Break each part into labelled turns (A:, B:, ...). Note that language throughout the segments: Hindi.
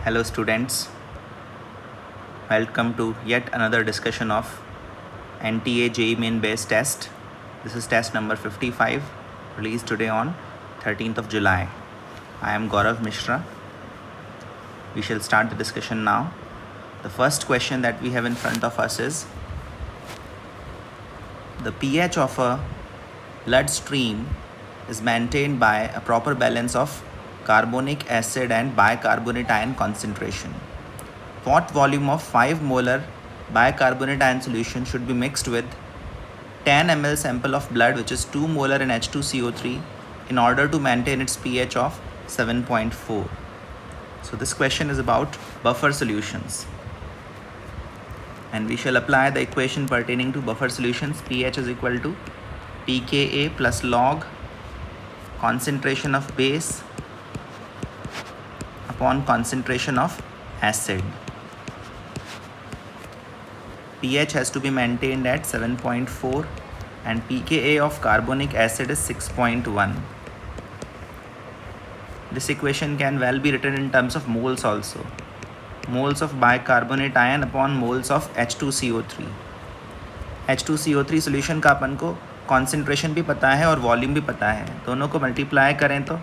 A: Hello students, welcome to yet another discussion of NTA JEE Main Based Test. This is test number 55, released today on 13th of July. I am Gaurav Mishra. We shall start the discussion now. The first question that we have in front of us is, the pH of a blood stream is maintained by a proper balance of carbonic acid and bicarbonate ion concentration. What volume of 5 molar bicarbonate ion solution should be mixed with 10 ml sample of blood, which is 2 molar in H2CO3, in order to maintain its pH of 7.4? So this question is about buffer solutions, and we shall apply the equation pertaining to buffer solutions. pH is equal to pKa plus log concentration of base upon concentration of acid. pH has to be maintained at 7.4 and pKa of carbonic acid is 6.1. This equation can well be written in terms of moles also. Moles of bicarbonate ion upon moles of H2CO3. H2CO3 solution का अपन को कॉन्सेंट्रेशन भी पता है और वॉल्यूम भी पता है, दोनों को मल्टीप्लाई करें तो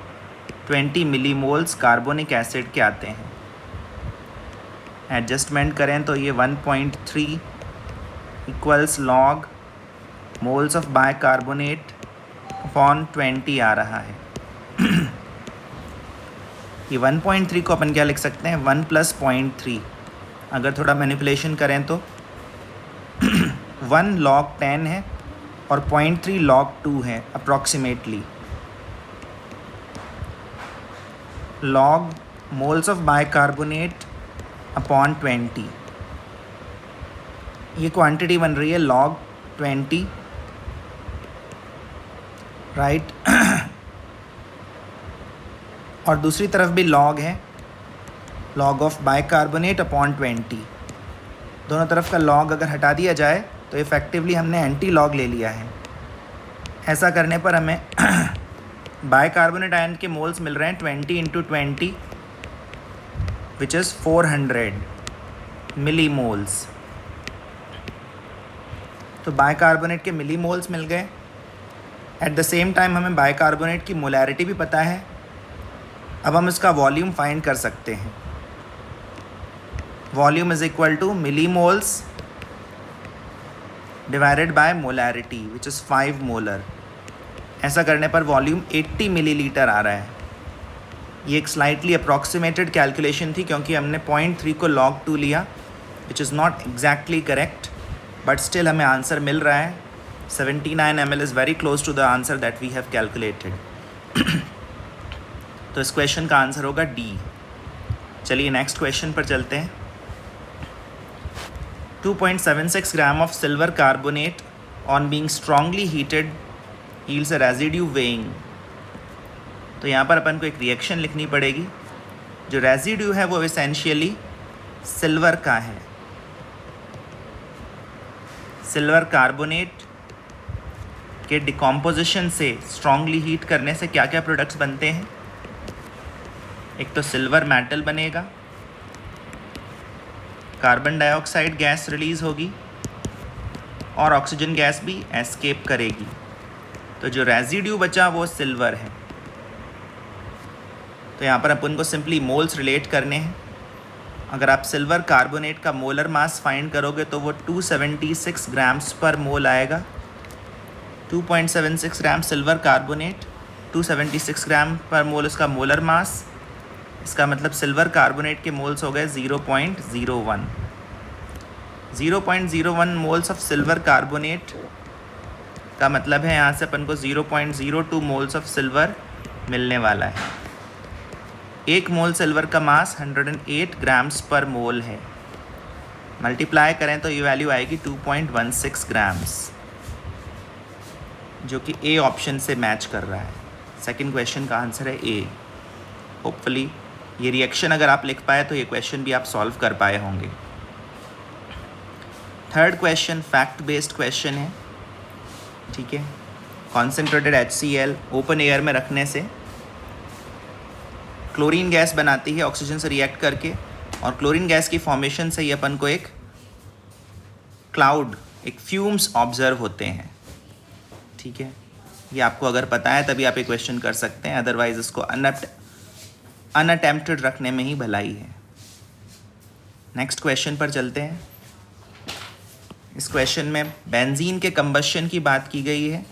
A: 20 मिलीमोल्स कार्बोनिक एसिड के आते हैं. एडजस्टमेंट करें तो ये 1.3 equals log moles of bicarbonate upon 20 आ रहा है. ये 1.3 को अपन क्या लिख सकते हैं, 1 + 0.3. अगर थोड़ा मैनिपुलेशन करें तो 1 log 10 है और 0.3 log 2 है approximately. log moles of bicarbonate upon 20, ये क्वांटिटी बन रही है log 20, राइट. और दूसरी तरफ भी log है, log of bicarbonate upon 20. दोनों तरफ का log अगर हटा दिया जाए तो इफ़ेक्टिवली हमने एंटी लॉग ले लिया है. ऐसा करने पर हमें बाइकार्बोनेट आयन के मोल्स मिल रहे हैं 20 × 20 विच इज़ 400 मिली मोल्स. तो बाइकार्बोनेट के मिली मोल्स मिल गए. एट द सेम टाइम हमें बाइकार्बोनेट की मोलैरिटी भी पता है. अब हम इसका वॉल्यूम फाइंड कर सकते हैं. Volume is equal to millimoles divided by molarity which is 5 molar. ऐसा करने पर वॉल्यूम 80 मिलीलीटर आ रहा है. ये एक स्लाइटली अप्रॉक्सीमेटेड कैलकुलेशन थी क्योंकि हमने 0.3 को log 2 लिया, which is not exactly correct, but still हमें आंसर मिल रहा है. 79 ml is very close to the answer that we have calculated. तो इस क्वेश्चन का आंसर होगा डी. चलिए नेक्स्ट क्वेश्चन पर चलते हैं. 2.76 gram of silver carbonate on being strongly heated yields a residue weighing. तो यहाँ पर अपन को एक रिएक्शन लिखनी पड़ेगी. जो रेजिड्यू है वो एसेंशियली सिल्वर का है. सिल्वर कार्बोनेट के डिकम्पोजिशन से स्ट्रांगली हीट करने से क्या क्या प्रोडक्ट्स बनते हैं. एक तो सिल्वर मेटल बनेगा, कार्बन डाइऑक्साइड गैस रिलीज़ होगी और ऑक्सीजन गैस भी एस्केप करेगी. तो जो रेजिड्यू बचा वो सिल्वर है. तो यहाँ पर अपन को सिंपली मोल्स रिलेट करने हैं. अगर आप सिल्वर कार्बोनेट का मोलर मास फाइंड करोगे तो वो 276 ग्राम्स पर मोल आएगा. 2.76 ग्राम सिल्वर कार्बोनेट, 276 ग्राम पर मोल उसका मोलर मास. इसका मतलब सिल्वर कार्बोनेट के मोल्स हो गए 0.01. 0.01 मोल्स ऑफ सिल्वर कार्बोनेट का मतलब है यहाँ से अपन को 0.02 मोल्स ऑफ सिल्वर मिलने वाला है. 1 मोल सिल्वर का मास 108 ग्राम्स पर मोल है. मल्टीप्लाई करें तो ये वैल्यू आएगी 2.16 ग्राम्स, जो कि ए ऑप्शन से मैच कर रहा है. सेकंड क्वेश्चन का आंसर है ए. होपफुली ये रिएक्शन अगर आप लिख पाए तो ये क्वेश्चन भी आप सॉल्व कर पाए होंगे. Third question fact based question है. ठीक है, कॉन्सेंट्रेटेड HCl ओपन एयर में रखने से क्लोरीन गैस बनाती है ऑक्सीजन से रिएक्ट करके और क्लोरीन गैस की फॉर्मेशन से ही अपन को एक क्लाउड, एक फ्यूम्स ऑब्जर्व होते हैं। ठीक है, ये आपको अगर पता है तभी आप ये क्वेश्चन कर सकते हैं, अदरवाइज इसको अनअटेम्प्टेड रखने में ही भलाई है। नेक्स्ट क्वेश्चन पर चलते हैं। इस क्वेश्चन में बेंजीन के कंबशन की बात की गई है।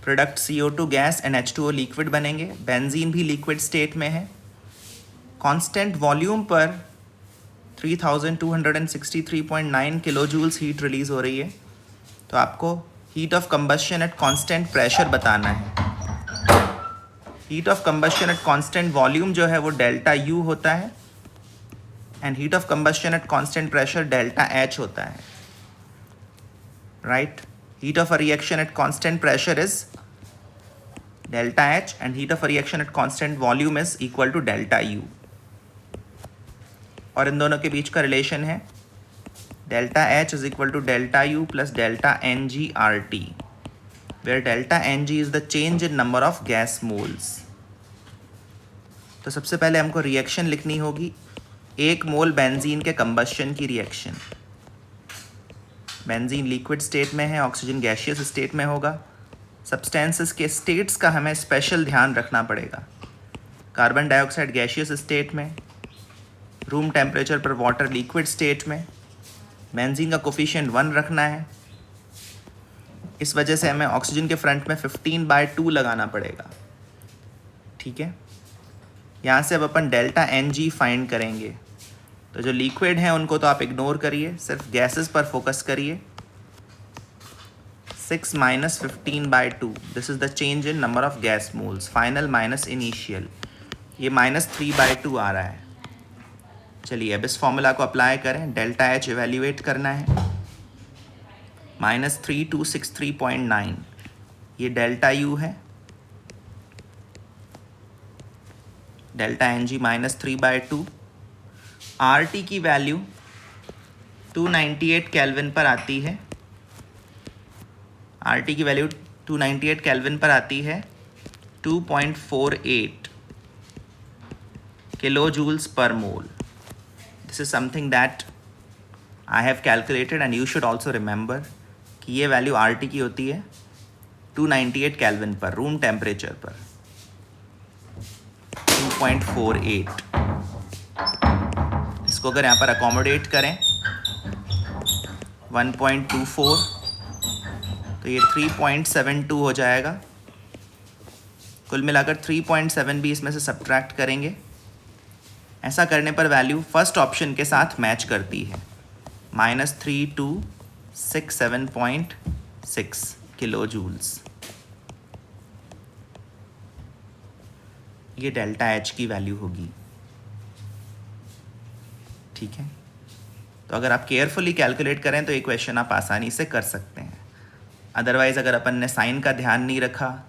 A: Product CO2 gas and H2O liquid बनेंगे। बेंजीन भी लिक्विड स्टेट में है। कांस्टेंट वॉल्यूम पर 3263.9 किलो जूल्स हीट रिलीज हो रही है। तो आपको heat of combustion at constant pressure बताना है। Heat of combustion at constant volume जो है वो डेल्टा U होता है and heat of combustion at constant pressure delta H होता है, right. Heat of a reaction at constant pressure is delta H and heat of a reaction at constant volume is equal to delta U। और इन दोनों के बीच का रिलेशन है delta H is equal to delta U plus delta NG/RT, where delta NG is the change in number of gas moles। तो सबसे पहले हमको रिएक्शन लिखनी होगी, 1 मोल बेंजीन के कंबशन की रिएक्शन। बेंजीन लिक्विड स्टेट में है, ऑक्सीजन गैसियस स्टेट में होगा। सब्सटेंसेस के स्टेट्स का हमें स्पेशल ध्यान रखना पड़ेगा। कार्बन डाइऑक्साइड गैसियस स्टेट में, रूम टेम्परेचर पर वाटर लिक्विड स्टेट में। बेंजीन का कोफिशिएंट 1 रखना है, इस वजह से हमें ऑक्सीजन के फ्रंट में 15/2 लगाना पड़ेगा। ठीक है, यहाँ से अब अपन डेल्टा NG फाइंड करेंगे। तो जो लिक्विड हैं उनको तो आप इग्नोर करिए, सिर्फ गैसेस पर फोकस करिए। 6 minus 15/2, this is the change in number of gas moles, final minus initial, ये -3/2 आ रहा है। चलिए अब इस फॉर्मूला को अप्लाई करें, डेल्टा H इवेल्यूएट करना है, -3263.9, ये डेल्टा U है, डेल्टा NG -3/2। RT की वैल्यू 298 केल्विन पर आती है। RT की वैल्यू 298 केल्विन पर आती है 2.48 kilojoules per mole. This is something that I have calculated and you should also remember कि ये वैल्यू RT की होती है 298 केल्विन पर, रूम टेम्परेचर पर 2.48। इसको अगर यहाँ पर अकोमोडेट करें 1.24, तो ये 3.72 हो जाएगा। कुल मिलाकर 3.7 भी इसमें से सब्ट्रैक्ट करेंगे। ऐसा करने पर वैल्यू फर्स्ट ऑप्शन के साथ मैच करती है, -3267.6 किलो जूल्स। ये डेल्टा H की वैल्यू होगी। ठीक है, तो अगर आप केयरफुली कैलकुलेट करें तो ये क्वेश्चन आप आसानी से कर सकते हैं। अदरवाइज़ अगर अपन ने साइन का ध्यान नहीं रखा,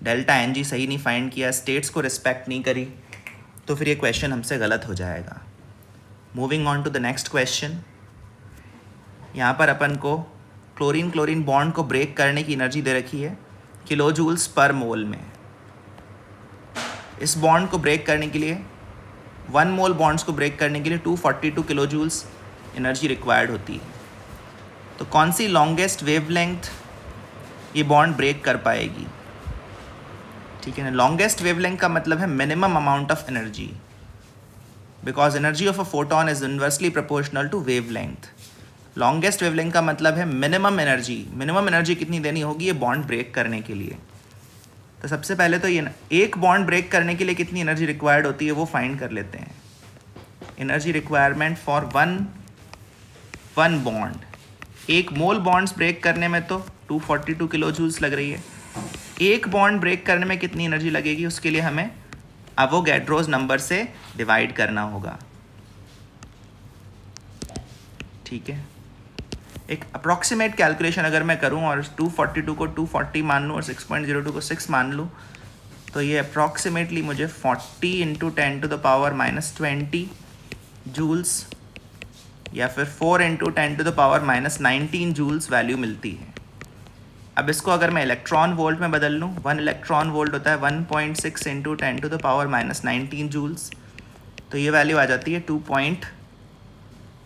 A: डेल्टा NG सही नहीं फाइंड किया, स्टेट्स को रिस्पेक्ट नहीं करी, तो फिर ये क्वेश्चन हमसे गलत हो जाएगा। Moving on to the next question. यहाँ पर अपन को क्लोरीन बॉन्ड को ब्रेक करने की एनर्जी दे रखी है किलो जूल्स पर मोल में। इस बॉन्ड को ब्रेक करने के लिए 1 मोल बॉन्ड्स को ब्रेक करने के लिए 242 किलो जूल्स एनर्जी रिक्वायर्ड होती है। तो कौन सी लॉन्गेस्ट वेवलेंथ ये बॉन्ड ब्रेक कर पाएगी? ठीक है ना, लॉन्गेस्ट वेवलेंथ का मतलब है minimum amount of energy, because energy of a photon is inversely proportional to wavelength. Longest wavelength का मतलब है मिनिमम एनर्जी। मिनिमम एनर्जी कितनी देनी होगी ये बॉन्ड ब्रेक करने के लिए? तो सबसे पहले तो ये एक बॉन्ड ब्रेक करने के लिए कितनी एनर्जी रिक्वायर्ड होती है वो फाइंड कर लेते हैं। Energy requirement for one bond, एक मोल बॉन्ड्स ब्रेक करने में तो 242 किलो जूल्स लग रही है। एक बॉन्ड ब्रेक करने में कितनी एनर्जी लगेगी उसके लिए हमें अवोगैड्रोस नंबर से डिवाइड करना होगा। ठीक है, एक अप्रॉक्सीमेट कैलकुलेशन अगर मैं करूं और 242 को 240 मान लूँ और 6.02 को 6 मान लूँ, तो ये अप्रॉक्सीमेटली मुझे 40 × 10⁻20 जूल्स या फिर 4 × 10⁻19 जूल्स वैल्यू मिलती है। अब इसको अगर मैं इलेक्ट्रॉन वोल्ट में बदल लूँ, 1 इलेक्ट्रॉन वोल्ट होता है 1.6 × 10⁻19 जूल्स। तो तो ये वैल्यू आ जाती है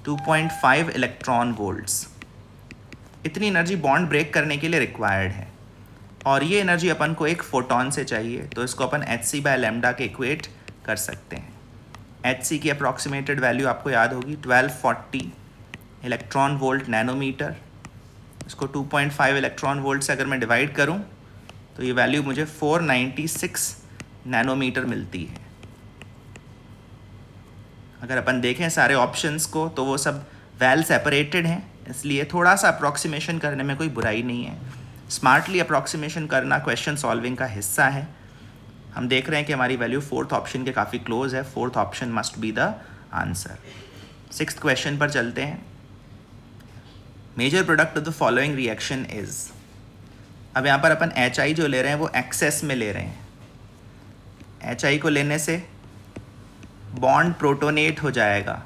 A: 2.5 इलेक्ट्रॉन वोल्ट्स। इतनी एनर्जी बॉन्ड ब्रेक करने के लिए रिक्वायर्ड है, और ये एनर्जी अपन को एक फोटोन से चाहिए, तो इसको अपन hc/λ के इक्वेट कर सकते हैं। hc की अप्रॉक्सीमेटेड वैल्यू आपको याद होगी 1240 इलेक्ट्रॉन वोल्ट नैनोमीटर। इसको 2.5 इलेक्ट्रॉन वोल्ट से अगर मैं डिवाइड करूं तो ये वैल्यू मुझे 496 नैनोमीटर मिलती है। अगर अपन देखें सारे ऑप्शंस को तो वो सब वेल सेपरेटेड हैं, इसलिए थोड़ा सा अप्रॉक्सीमेशन करने में कोई बुराई नहीं है। स्मार्टली अप्रॉक्सीमेशन करना क्वेश्चन सॉल्विंग का हिस्सा है। हम देख रहे हैं कि हमारी वैल्यू फोर्थ ऑप्शन के काफ़ी क्लोज है। Fourth option must be the answer. Sixth question पर चलते हैं। Major product of the following reaction is. अब यहाँ पर अपन HI जो ले रहे हैं वो एक्सेस में ले रहे हैं। HI को लेने से बॉन्ड प्रोटोनेट हो जाएगा,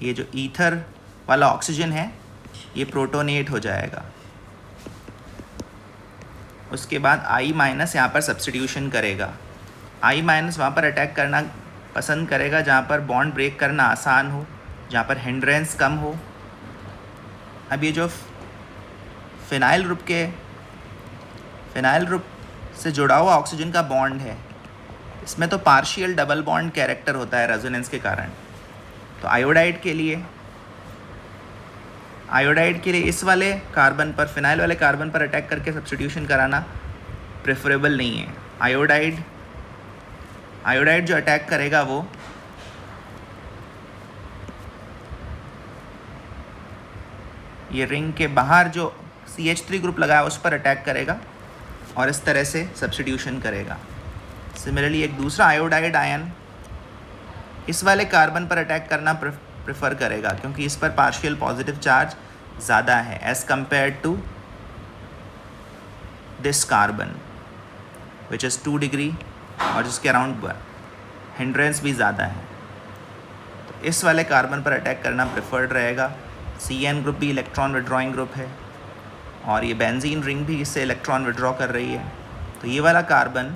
A: ये जो ईथर वाला ऑक्सीजन है ये प्रोटोनेट हो जाएगा। उसके बाद I- यहाँ पर सब्स्टिट्यूशन करेगा। I- वहाँ पर अटैक करना पसंद करेगा जहाँ पर बॉन्ड ब्रेक करना आसान हो, जहाँ पर हिंड्रेंस कम हो। अब ये जो फिनाइल ग्रुप से जुड़ा हुआ ऑक्सीजन का बॉन्ड है, इसमें तो पार्शियल डबल बॉन्ड कैरेक्टर होता है रेजोनेंस के कारण। तो आयोडाइड के लिए इस वाले कार्बन पर, फिनाइल वाले कार्बन पर अटैक करके सब्स्टिट्यूशन कराना प्रेफरेबल नहीं है। आयोडाइड जो अटैक करेगा वो ये रिंग के बाहर जो CH3 ग्रुप लगा है उस पर अटैक करेगा और इस तरह से सब्स्टिट्यूशन करेगा। सिमिलरली एक दूसरा आयोडाइड आयन इस वाले कार्बन पर अटैक करना प्रेफर करेगा, क्योंकि इस पर पार्शियल पॉजिटिव चार्ज ज़्यादा है as compare to this carbon which is 2 degree और जिसके अराउंड हिंड्रेंस भी ज़्यादा है। तो इस वाले कार्बन पर अटैक करना प्रेफर्ड रहेगा। CN ग्रुप भी इलेक्ट्रॉन विड्रॉइंग ग्रुप है और ये बेंजीन रिंग भी इससे इलेक्ट्रॉन विड्रॉ कर रही है, तो ये वाला कार्बन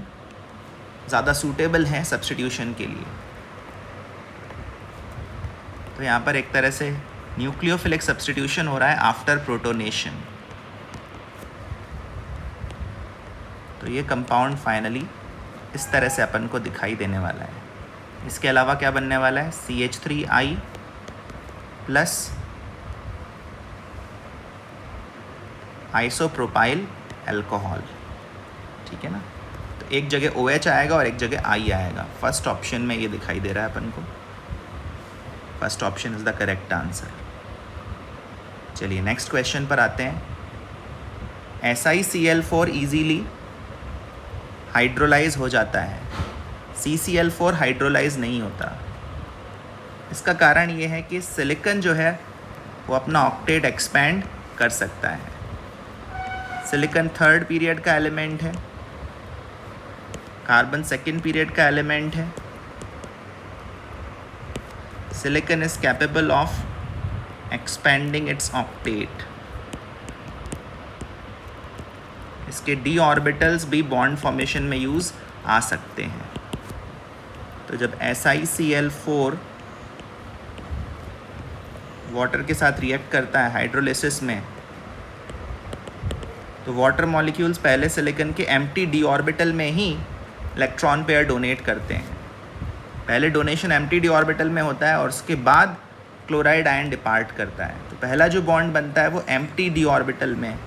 A: ज़्यादा सूटेबल है सब्स्टिट्यूशन के लिए। तो यहाँ पर एक तरह से न्यूक्लियोफिलिक सब्स्टिट्यूशन हो रहा है आफ्टर प्रोटोनेशन। तो ये कंपाउंड फाइनली इस तरह से अपन को दिखाई देने वाला है। इसके अलावा क्या बनने वाला है, CH3I प्लस आइसोप्रोपाइल अल्कोहल। ठीक है ना। तो एक जगह OH आएगा और एक जगह I आएगा। फर्स्ट ऑप्शन में ये दिखाई दे रहा है अपन को। First option is the correct answer. चलिए नेक्स्ट क्वेश्चन पर आते हैं। SiCl4 इजीली हाइड्रोलाइज हो जाता है, CCl4 हाइड्रोलाइज नहीं होता। इसका कारण ये है कि सिलिकॉन जो है वो अपना ऑक्टेट एक्सपैंड कर सकता है। सिलिकॉन थर्ड पीरियड का एलिमेंट है, कार्बन सेकेंड पीरियड का एलिमेंट है। Silicon is capable of expanding its octet. इसके d ऑर्बिटल्स भी बॉन्ड फॉर्मेशन में यूज़ आ सकते हैं। तो जब SiCl4 वाटर के साथ रिएक्ट करता है हाइड्रोलिसिस में, तो वाटर मॉलिक्यूल्स पहले सिलिकॉन के एम्प्टी d ऑर्बिटल में ही इलेक्ट्रॉन पेयर डोनेट करते हैं। पहले डोनेशन एम्प्टी d ऑर्बिटल में होता है और उसके बाद क्लोराइड आयन डिपार्ट करता है। तो पहला जो बॉन्ड बनता है वो एम्प्टी d ऑर्बिटल में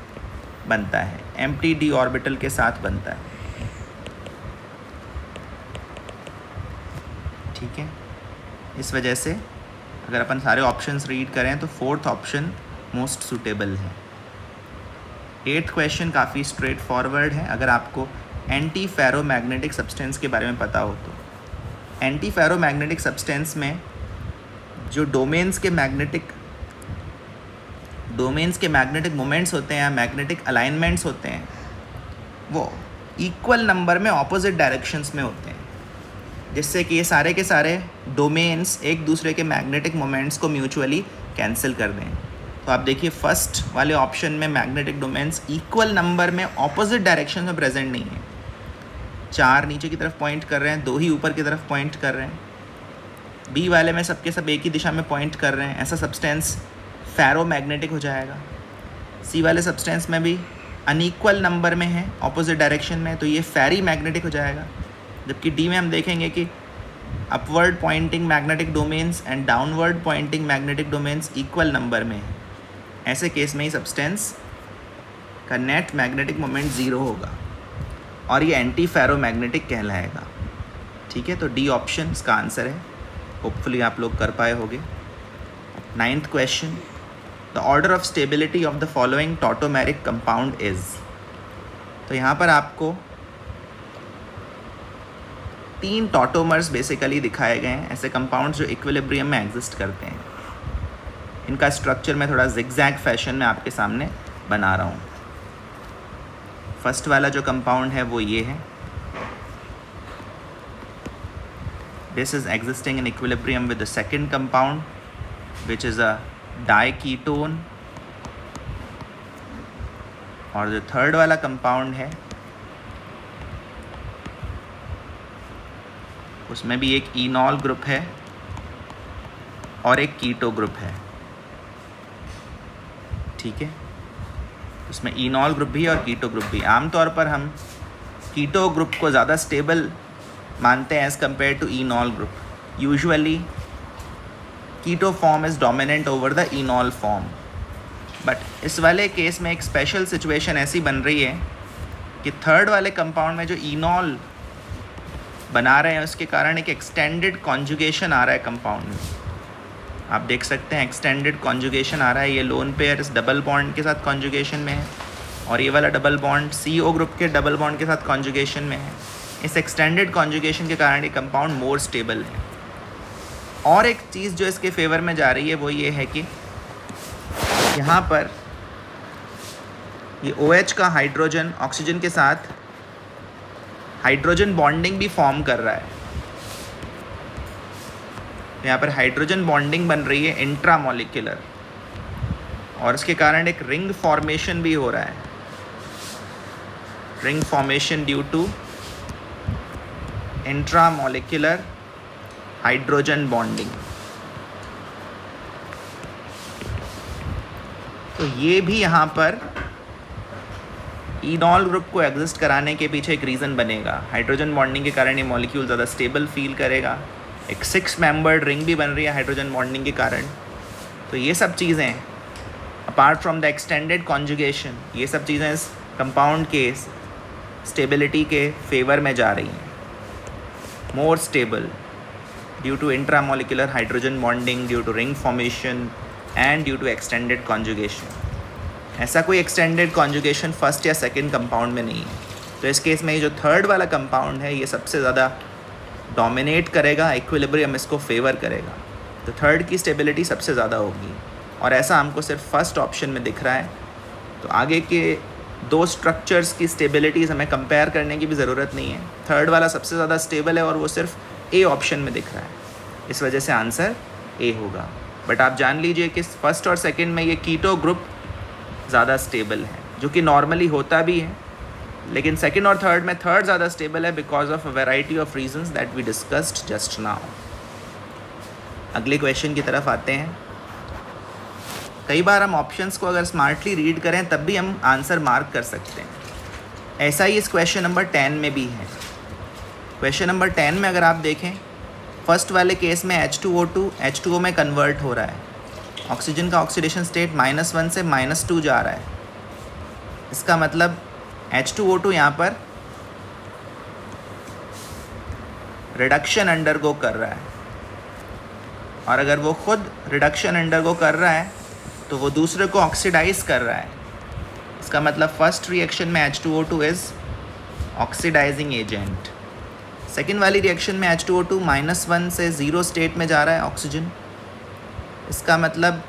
A: बनता है, एम्प्टी d ऑर्बिटल के साथ बनता है। ठीक है। इस वजह से अगर अपन सारे ऑप्शंस रीड करें तो फोर्थ ऑप्शन मोस्ट सूटेबल है। एट्थ क्वेश्चन काफ़ी स्ट्रेट फॉरवर्ड है अगर आपको एंटी फेरोमैग्नेटिक सब्सटेंस के बारे में पता हो तो। एंटी फेरोमैग्नेटिक सब्सटेंस में जो डोमेन्स के मैग्नेटिक मोमेंट्स होते हैं, मैग्नेटिक अलाइनमेंट्स होते हैं, वो इक्वल नंबर में ऑपोजिट डायरेक्शंस में होते हैं, जिससे कि ये सारे के सारे डोमेन्स एक दूसरे के मैग्नेटिक मोमेंट्स को म्यूचुअली कैंसिल कर दें। तो आप देखिए फर्स्ट वाले ऑप्शन में मैग्नेटिक डोमेन्स इक्वल नंबर में ऑपोजिट डायरेक्शन में प्रेजेंट नहीं है। 4 नीचे की तरफ पॉइंट कर रहे हैं, 2 ही ऊपर की तरफ पॉइंट कर रहे हैं। बी वाले में सबके सब एक ही दिशा में पॉइंट कर रहे हैं, ऐसा सब्सटेंस फेरोमैग्नेटिक हो जाएगा। सी वाले सब्सटेंस में भी अनइक्वल नंबर में है ऑपोजिट डायरेक्शन में, तो ये फेरी मैग्नेटिक हो जाएगा। जबकि डी में हम देखेंगे कि upward pointing magnetic domains and downward pointing magnetic domains equal number में है। ऐसे केस में ही सब्सटेंस का नेट मैग्नेटिक मोमेंट 0 होगा और ये एंटी फेरोमैग्नेटिक कहलाएगा। ठीक है, तो डी ऑप्शन इसका आंसर है। होपफुली आप लोग कर पाए होंगे। 9th question, the order of stability of the following tautomeric compound is. तो यहाँ पर आपको 3 टॉटोमर्स बेसिकली दिखाए गए हैं, ऐसे कंपाउंड्स जो इक्विलिब्रियम में एग्जिस्ट करते हैं। इनका स्ट्रक्चर मैं थोड़ा जिगजैग फैशन में आपके सामने बना रहा हूँ। फर्स्ट वाला जो कंपाउंड है वो ये है, this is existing in equilibrium with the second compound which is a diketone. और जो थर्ड वाला कंपाउंड है उसमें भी एक इनॉल ग्रुप है और एक कीटो ग्रुप है। ठीक है, उसमें इनॉल ग्रुप भी और कीटो ग्रुप भी। आमतौर पर हम कीटो ग्रुप को ज़्यादा स्टेबल मानते हैं as compare to enol group. Usually keto form is dominant over the enol form, but इस वाले केस में एक स्पेशल सिचुएशन ऐसी बन रही है कि थर्ड वाले कंपाउंड में जो इनॉल बना रहे हैं उसके कारण एक एक्सटेंडेड कॉन्जुगेशन आ रहा है कंपाउंड में। आप देख सकते हैं एक्सटेंडेड कॉन्जुगेशन आ रहा है। ये लोन पेयर इस डबल बॉन्ड के साथ कॉन्जुगेशन में है और ये वाला डबल बॉन्ड CO ग्रुप के डबल बॉन्ड के साथ कॉन्जुगेशन में है। इस एक्सटेंडेड कॉन्जुगेशन के कारण ये कंपाउंड मोर स्टेबल है। और एक चीज़ जो इसके फेवर में जा रही है वो ये है कि यहाँ पर ये OH का हाइड्रोजन ऑक्सीजन के साथ हाइड्रोजन बॉन्डिंग भी फॉर्म कर रहा है। यहाँ पर हाइड्रोजन बॉन्डिंग बन रही है इंट्रामॉलिक्यूलर और इसके कारण एक रिंग फॉर्मेशन भी हो रहा है। Ring formation due to intramolecular hydrogen bonding. तो ये भी यहाँ पर इनॉल ग्रुप को एग्जिस्ट कराने के पीछे एक रीज़न बनेगा। हाइड्रोजन बॉन्डिंग के कारण ये मॉलिक्यूल ज़्यादा स्टेबल फील करेगा। एक 6 मेंबर्ड रिंग भी बन रही है हाइड्रोजन बॉन्डिंग के कारण। तो ये सब चीज़ें apart from the extended conjugation, ये सब चीज़ें इस कंपाउंड के स्टेबिलिटी के फेवर में जा रही हैं। More stable due to intramolecular hydrogen bonding, due to ring formation and due to extended conjugation. ऐसा कोई एक्सटेंडेड कॉन्जुगेशन फर्स्ट या सेकंड कंपाउंड में नहीं है। तो इस केस में ये जो थर्ड वाला कंपाउंड है ये सबसे ज़्यादा डोमिनेट करेगा, इक्विलिब्रियम इसको फेवर करेगा। तो थर्ड की स्टेबिलिटी सबसे ज़्यादा होगी और ऐसा हमको सिर्फ फर्स्ट ऑप्शन में दिख रहा है। तो आगे के 2 स्ट्रक्चर्स की स्टेबिलिटीज़ हमें कंपेयर करने की भी ज़रूरत नहीं है। थर्ड वाला सबसे ज़्यादा स्टेबल है और वो सिर्फ ए ऑप्शन में दिख रहा है, इस वजह से आंसर ए होगा। बट आप जान लीजिए कि फर्स्ट और सेकेंड में ये कीटो ग्रुप ज़्यादा स्टेबल है, जो कि नॉर्मली होता भी है, लेकिन सेकंड और थर्ड में थर्ड ज़्यादा स्टेबल है because of a variety of reasons that we discussed just now. अगले क्वेश्चन की तरफ आते हैं। कई बार हम ऑप्शंस को अगर स्मार्टली रीड करें तब भी हम आंसर मार्क कर सकते हैं। ऐसा ही इस क्वेश्चन नंबर 10 में भी है। क्वेश्चन नंबर 10 में अगर आप देखें, फर्स्ट वाले केस में H2O2 H2O में कन्वर्ट हो रहा है। ऑक्सीजन का ऑक्सीडेशन स्टेट -1 से -2 जा रहा है। इसका मतलब H2O2 यहाँ पर रिडक्शन अंडरगो कर रहा है, और अगर वो खुद रिडक्शन अंडरगो कर रहा है तो वो दूसरे को ऑक्सीडाइज कर रहा है। इसका मतलब फर्स्ट रिएक्शन में H2O2 is oxidising agent. Second वाली रिएक्शन में H2O2 -1 से 0 स्टेट में जा रहा है ऑक्सीजन। इसका मतलब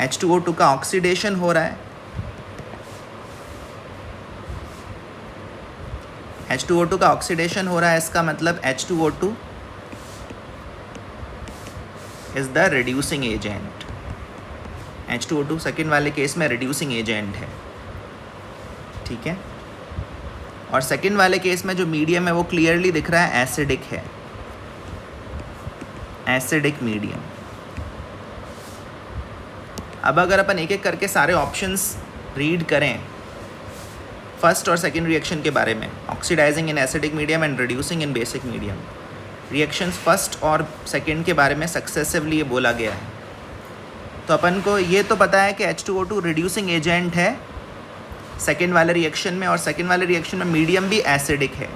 A: H2O2 का ऑक्सीडेशन हो रहा है। H2O2 का ऑक्सीडेशन हो रहा है, इसका मतलब H2O2 is the reducing agent. H2O2 second वाले केस में रिड्यूसिंग एजेंट है, ठीक है। और सेकेंड वाले केस में जो मीडियम है वो क्लियरली दिख रहा है एसिडिक है, एसिडिक मीडियम। अब अगर अपन एक एक करके सारे ऑप्शंस रीड करें फर्स्ट और सेकेंड रिएक्शन के बारे में, oxidising in acidic medium and reducing in basic medium, reactions first और सेकेंड के बारे में सक्सेसिवली ये बोला गया है। तो अपन को ये तो पता है कि H2O2 रिड्यूसिंग एजेंट है सेकेंड वाले रिएक्शन में, और सेकेंड वाले रिएक्शन में मीडियम भी एसिडिक है।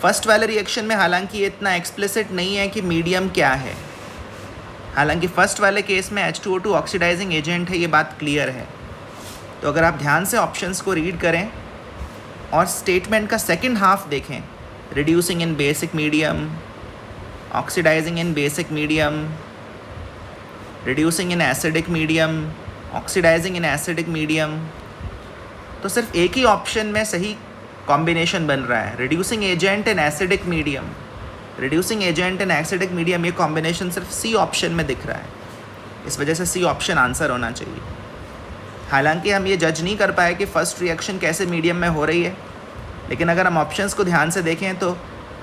A: फर्स्ट वाले रिएक्शन में हालांकि ये इतना एक्सप्लिसिट नहीं है कि मीडियम क्या है, हालांकि फर्स्ट वाले केस में H2O2 ऑक्सीडाइजिंग एजेंट है, ये बात क्लियर है। तो अगर आप ध्यान से ऑप्शंस को रीड करें और स्टेटमेंट का सेकेंड हाफ देखें, reducing in basic medium, oxidising in basic medium, reducing in acidic medium, oxidising in acidic medium, तो सिर्फ एक ही ऑप्शन में सही कॉम्बिनेशन बन रहा है, reducing agent in acidic medium, reducing agent in acidic medium, ये कॉम्बिनेशन सिर्फ सी ऑप्शन में दिख रहा है। इस वजह से सी ऑप्शन आंसर होना चाहिए। हालांकि हम ये जज नहीं कर पाए कि फ़र्स्ट रिएक्शन कैसे मीडियम में हो रही है, लेकिन अगर हम ऑप्शंस को ध्यान से देखें तो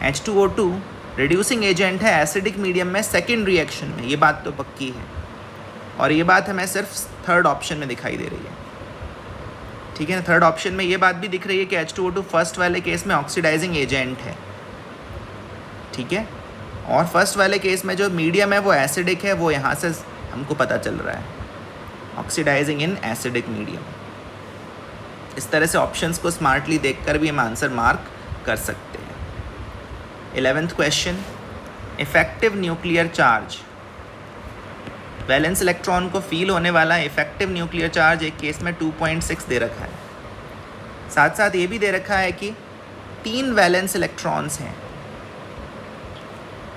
A: H2O2 रिड्यूसिंग एजेंट है एसिडिक मीडियम में सेकेंड रिएक्शन में, ये बात तो पक्की है। और ये बात हमें सिर्फ थर्ड ऑप्शन में दिखाई दे रही है, ठीक है ना। थर्ड ऑप्शन में ये बात भी दिख रही है कि H2O2 फर्स्ट वाले केस में ऑक्सीडाइजिंग एजेंट है, ठीक है। और फर्स्ट वाले केस में जो मीडियम है वो एसिडिक है, वो यहाँ से हमको पता चल रहा है, ऑक्सीडाइजिंग इन एसिडिक मीडियम। इस तरह से ऑप्शंस को स्मार्टली देखकर भी हम आंसर मार्क कर सकते हैं। 11th question, effective nuclear charge, valence electron को फील होने वाला इफेक्टिव न्यूक्लियर चार्ज एक केस में 2.6 दे रखा है। साथ साथ ये भी दे रखा है कि 3 वैलेंस इलेक्ट्रॉन्स हैं,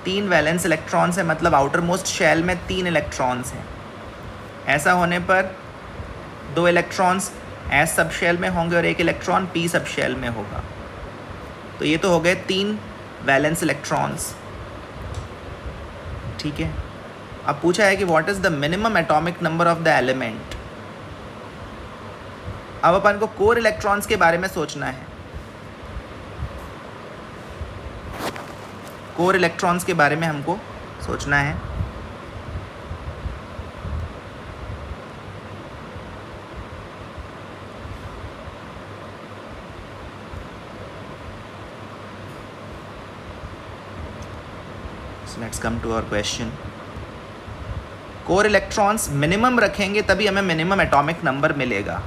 A: 3 वैलेंस इलेक्ट्रॉन्स हैं, मतलब आउटर मोस्ट शेल में 3 इलेक्ट्रॉन्स हैं। ऐसा होने पर 2 इलेक्ट्रॉन्स एस सब शेल में होंगे और 1 इलेक्ट्रॉन पी सब शेल में होगा। तो ये तो हो गए 3 वैलेंस इलेक्ट्रॉन्स, ठीक है। अब पूछा है कि what is the minimum atomic number of the element. अब अपन को कोर इलेक्ट्रॉन्स के बारे में सोचना है, कोर इलेक्ट्रॉन्स के बारे में हमको सोचना है। Let's come to our question. Core electrons minimum रखेंगे तभी हमें मिनिमम एटॉमिक नंबर मिलेगा।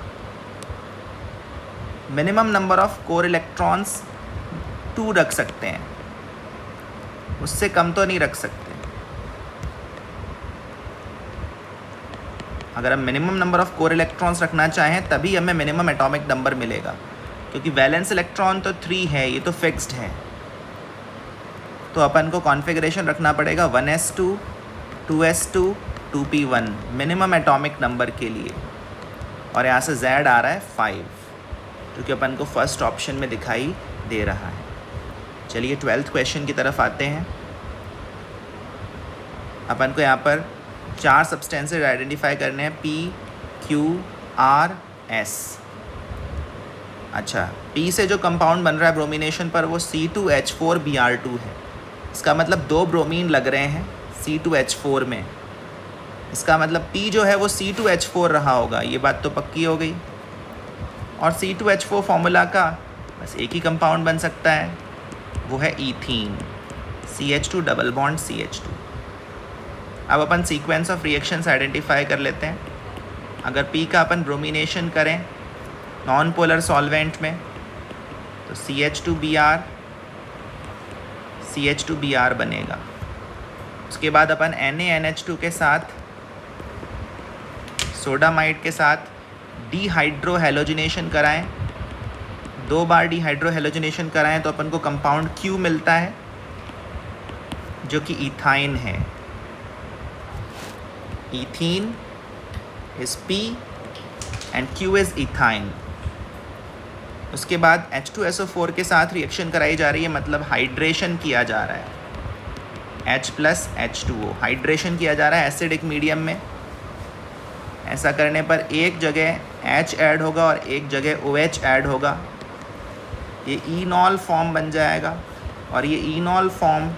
A: Minimum number of core electrons 2 रख सकते हैं, उससे कम तो नहीं रख सकते। अगर हम minimum number of core electrons रखना चाहें तभी हमें मिनिमम एटॉमिक नंबर मिलेगा, क्योंकि वैलेंस इलेक्ट्रॉन तो 3 है, ये तो फिक्स्ड है। तो अपन को कॉन्फ़िगरेशन रखना पड़ेगा 1s2 2s2 2p1 minimum atomic number के लिए, और यहाँ से Z आ रहा है 5, जो कि अपन को फर्स्ट ऑप्शन में दिखाई दे रहा है। चलिए 12th क्वेश्चन की तरफ आते हैं। अपन को यहाँ पर 4 सब्सटेंसेस आइडेंटिफाई करने हैं, P Q R S। अच्छा, P से जो कंपाउंड बन रहा है ब्रोमिनेशन पर वो C2H4Br2 है। इसका मतलब 2 ब्रोमीन लग रहे हैं C2H4 में, इसका मतलब P जो है वो C2H4 रहा होगा, ये बात तो पक्की हो गई। और C2H4 फार्मूला का बस एक ही कंपाउंड बन सकता है, वो है ethene, CH2 double bond CH2। अब अपन सीक्वेंस ऑफ रिएक्शंस आइडेंटिफाई कर लेते हैं। अगर P का अपन ब्रोमिनेशन करें नॉन पोलर सॉल्वेंट में तो CH2Br बनेगा। उसके बाद अपन NaNH2 के साथ सोडामाइड के साथ डीहाइड्रो हेलोजिनेशन कराएं, 2 बार डीहाइड्रो हेलोजिनेशन कराएं तो अपन को कंपाउंड Q मिलता है जो कि इथाइन है। Ethene is P and Q is ethyne. उसके बाद H2SO4 के साथ रिएक्शन कराई जा रही है, मतलब हाइड्रेशन किया जा रहा है, H+H2O हाइड्रेशन किया जा रहा है एसिडिक मीडियम में। ऐसा करने पर एक जगह H ऐड होगा और एक जगह OH ऐड होगा, ये इनॉल फॉर्म बन जाएगा। और ये इनॉल फॉर्म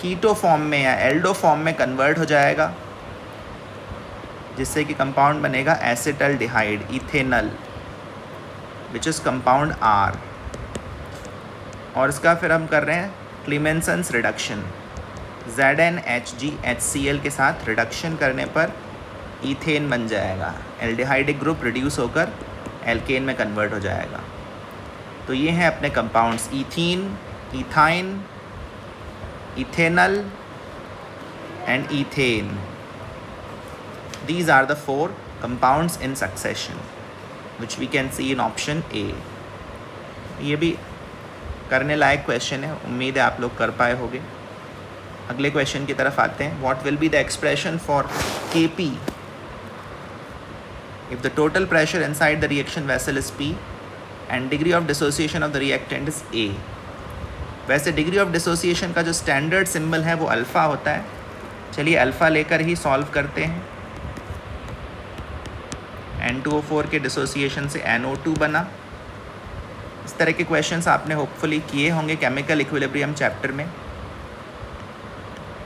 A: कीटो फॉर्म में या एल्डो फॉर्म में कन्वर्ट हो जाएगा, जिससे कि कंपाउंड बनेगा acetaldehyde ethanal, which is compound R। और इसका फिर हम कर रहे हैं क्लीमेंसन्स रिडक्शन, ZnHgHCl के साथ रिडक्शन करने पर इथेन बन जाएगा, एल्डिहाइडिक ग्रुप रिड्यूस होकर एल्केन में कन्वर्ट हो जाएगा। तो ये हैं अपने compounds, ethene, ethyne, ethanal and ethane. These are the 4 compounds in succession which we can see in option A। ये भी करने लायक क्वेश्चन है, उम्मीद है आप लोग कर पाए होंगे। अगले क्वेश्चन की तरफ आते हैं। What will be the expression for Kp if the total pressure inside the reaction vessel is P and degree of dissociation of the reactant is A। वैसे डिग्री ऑफ डिसोसिएशन का जो स्टैंडर्ड सिंबल है वो अल्फ़ा होता है। चलिए अल्फ़ा लेकर ही सॉल्व करते हैं। N2O4 के डिसोसिएशन से NO2 बना। इस तरह के क्वेश्चंस आपने होपफुली किए होंगे केमिकल इक्विलिब्रियम चैप्टर में।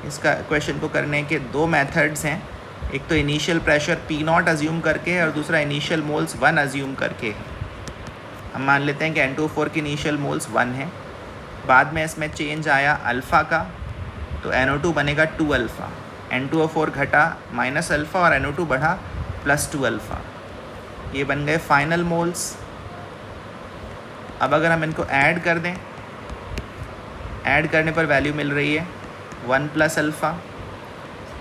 A: इसका क्वेश्चन को करने के 2 मेथड्स हैं, एक तो इनिशियल प्रेशर P0 अज्यूम करके और दूसरा इनिशियल मोल्स 1 अज्यूम करके। हम मान लेते हैं कि N2O4 की इनिशियल मोल्स 1 है, बाद में इसमें चेंज आया अल्फ़ा का, तो NO2 बनेगा 2 अल्फ़ा, N2O4 घटा -अल्फ़ा और NO2 बढ़ा +2 अल्फ़ा। ये बन गए फाइनल मोल्स। अब अगर हम इनको ऐड कर दें, ऐड करने पर वैल्यू मिल रही है 1 + अल्फ़ा।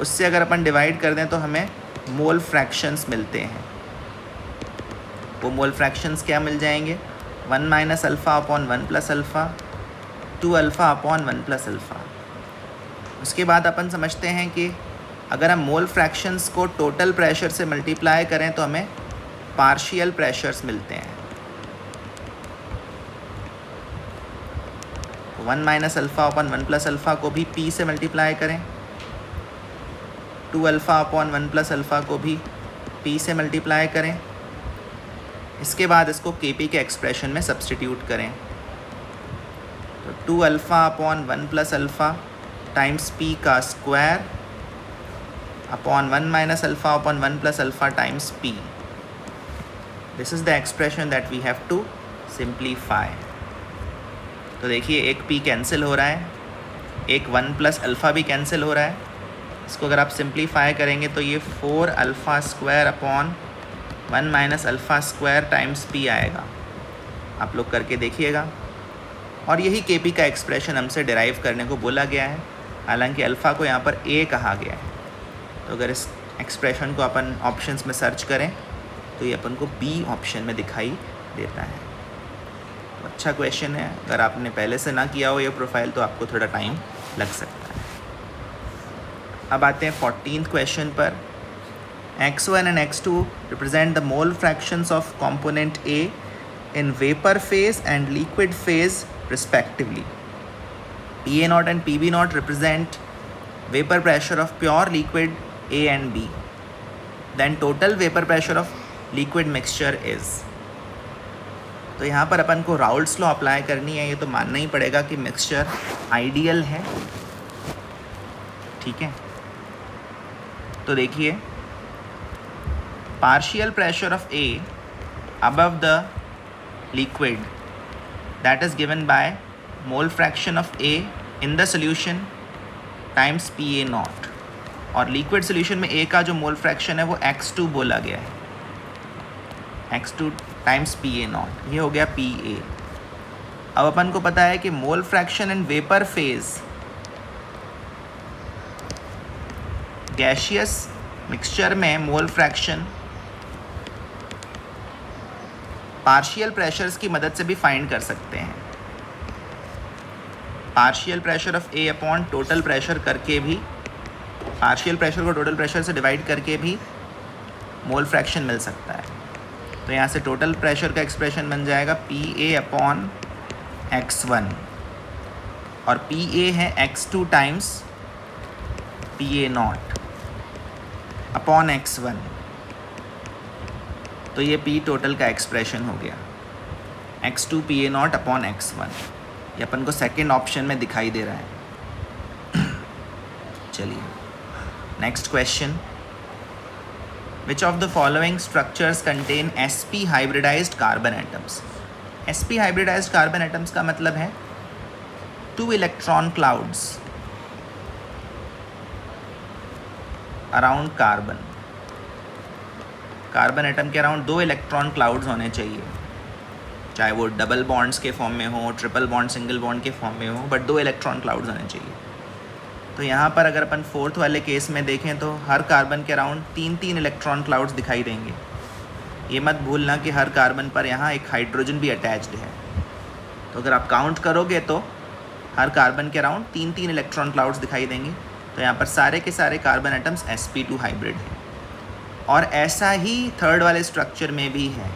A: उससे अगर अपन डिवाइड कर दें तो हमें मोल फ्रैक्शंस मिलते हैं। वो मोल फ्रैक्शंस क्या मिल जाएंगे? 1 - alpha upon 1 + alpha, 2 alpha upon 1 + alpha. उसके बाद अपन समझते हैं कि अगर हम मोल फ्रैक्शंस को टोटल प्रेशर से मल्टीप्लाई करें तो हमें पार्शियल प्रेशर्स मिलते हैं। 1 - अल्फ़ा अपॉन 1 + अल्फ़ा को भी P से मल्टीप्लाई करें, 2 अल्फ़ा अपॉन 1 + अल्फ़ा को भी P से मल्टीप्लाई करें। इसके बाद इसको Kp के एक्सप्रेशन में सब्सटीट्यूट करें, तो 2 alpha upon 1 + alpha times P का square upon 1 - alpha upon 1 + alpha times P। This is the expression that we have to simplify. तो देखिए एक P कैंसिल हो रहा है, एक 1 + अल्फ़ा भी कैंसिल हो रहा है। इसको अगर आप सिंप्लीफाई करेंगे तो ये 4 alpha square upon 1 - alpha square times P आएगा। आप लोग करके देखिएगा। और यही Kp का एक्सप्रेशन हमसे डिराइव करने को बोला गया है, हालांकि अल्फ़ा को यहाँ पर A कहा गया है। तो अगर इस एक्सप्रेशन को अपन ऑप्शंस में सर्च करें तो ये अपन को B ऑप्शन में दिखाई देता है। तो अच्छा क्वेश्चन है, अगर आपने पहले से ना किया हो ये प्रोफाइल तो आपको थोड़ा टाइम लग सकता है। अब आते हैं 14th क्वेश्चन पर। X1 and X2 represent the mole fractions of component A in vapor phase and liquid phase respectively. PA0 and PB0 represent vapor pressure of pure liquid A and B. Then total vapor pressure of liquid mixture is। तो यहाँ पर अपन को राउल्ट्स लॉ अप्लाई करनी है। ये तो मानना ही पड़ेगा कि मिक्सचर आइडियल है, ठीक है। तो देखिए partial pressure of A above the liquid that is given by mole fraction of A in the solution times PA0, और लिक्विड सोल्यूशन में A का जो मोल फ्रैक्शन है वो X2 बोला गया है, X2 टाइम्स PA0, ये हो गया PA। अब अपन को पता है कि mole fraction in vapour phase, gaseous mixture में मोल फ्रैक्शन पार्शियल प्रेशर्स की मदद से भी फाइंड कर सकते हैं। Partial pressure of A upon total pressure करके भी, पार्शियल प्रेशर को टोटल प्रेशर से डिवाइड करके भी मोल फ्रैक्शन मिल सकता है। तो यहाँ से टोटल प्रेशर का एक्सप्रेशन बन जाएगा PA अपॉन X1। और पी ए है x2 times P A not upon x1, तो ये पी टोटल का एक्सप्रेशन हो गया x2 P A not upon x1। ये अपन को सेकेंड ऑप्शन में दिखाई दे रहा है। चलिए next question, which of the following structures contain sp hybridised carbon atoms. sp hybridised carbon atoms का मतलब है 2 electron clouds around carbon. Carbon atom के अराउंड 2 इलेक्ट्रॉन क्लाउड्स होने चाहिए, चाहे वो डबल बॉन्ड्स के फॉर्म में हो, ट्रिपल बॉन्ड, सिंगल बॉन्ड के फॉर्म में हो, बट 2 इलेक्ट्रॉन क्लाउड्स होने चाहिए। तो यहाँ पर अगर अपन फोर्थ वाले केस में देखें तो हर कार्बन के अराउंड 3-3 इलेक्ट्रॉन क्लाउड्स दिखाई देंगे। ये मत भूलना कि हर कार्बन पर यहाँ एक हाइड्रोजन भी अटैच्ड है। तो अगर आप काउंट करोगे तो हर कार्बन के अराउंड 3-3 इलेक्ट्रॉन क्लाउड्स दिखाई देंगे। तो यहाँ पर सारे के सारे कार्बन एटम्स sp2 हाइब्रिड हैं। और ऐसा ही थर्ड वाले स्ट्रक्चर में भी है,